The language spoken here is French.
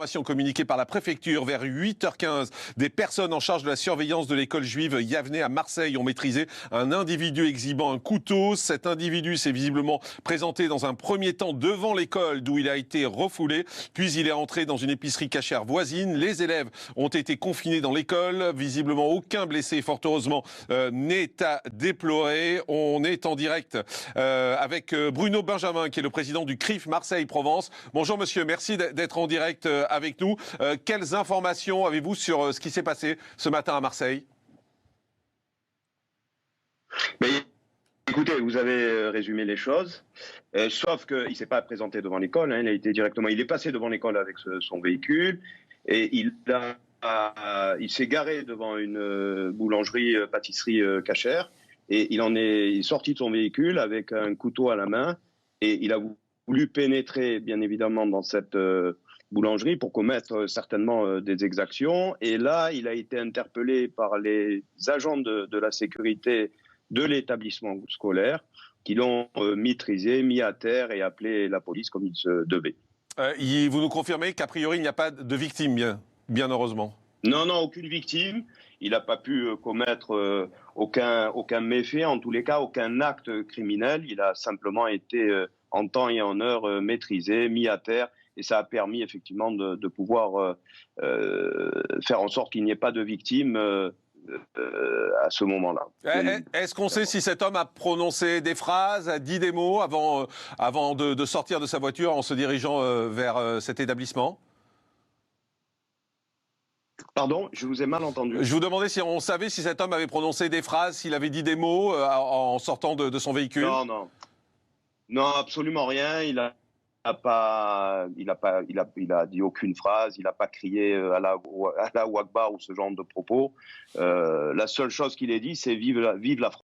Information communiquée par la préfecture vers 8h15. Des personnes en charge de la surveillance de l'école juive Yavneh à Marseille ont maîtrisé un individu exhibant un couteau. Cet individu s'est visiblement présenté dans un premier temps devant l'école d'où il a été refoulé. Puis il est entré dans une épicerie cachère voisine. Les élèves ont été confinés dans l'école. Visiblement aucun blessé, fort heureusement, n'est à déplorer. On est en direct avec Bruno Benjamin qui est le président du CRIF Marseille-Provence. Bonjour monsieur, merci d'être en direct avec nous. Quelles informations avez-vous sur ce qui s'est passé ce matin à Marseille? Mais, écoutez, vous avez résumé les choses, sauf qu'il ne s'est pas présenté devant l'école, hein, il est passé devant l'école avec son véhicule et il s'est garé devant une boulangerie, pâtisserie cachère et il est sorti de son véhicule avec un couteau à la main et il a voulu pénétrer bien évidemment dans cette boulangerie pour commettre certainement des exactions. Et là, il a été interpellé par les agents de la sécurité de l'établissement scolaire qui l'ont maîtrisé, mis à terre et appelé la police comme il se devait. Vous nous confirmez qu'a priori, il n'y a pas de victime, bien heureusement? Non, aucune victime. Il n'a pas pu commettre aucun méfait, en tous les cas, aucun acte criminel. Il a simplement été en temps et en heure maîtrisé, mis à terre. Et ça a permis effectivement de pouvoir faire en sorte qu'il n'y ait pas de victimes à ce moment-là. Est-ce qu'on sait si cet homme a prononcé des phrases, a dit des mots avant de sortir de sa voiture en se dirigeant vers cet établissement? Pardon, je vous ai mal entendu. Je vous demandais si on savait si cet homme avait prononcé des phrases, s'il avait dit des mots en sortant de son véhicule. Non, absolument rien. Il a dit aucune phrase, il n'a pas crié Allah ou Akbar ou ce genre de propos. La seule chose qu'il ait dit, c'est vive la France.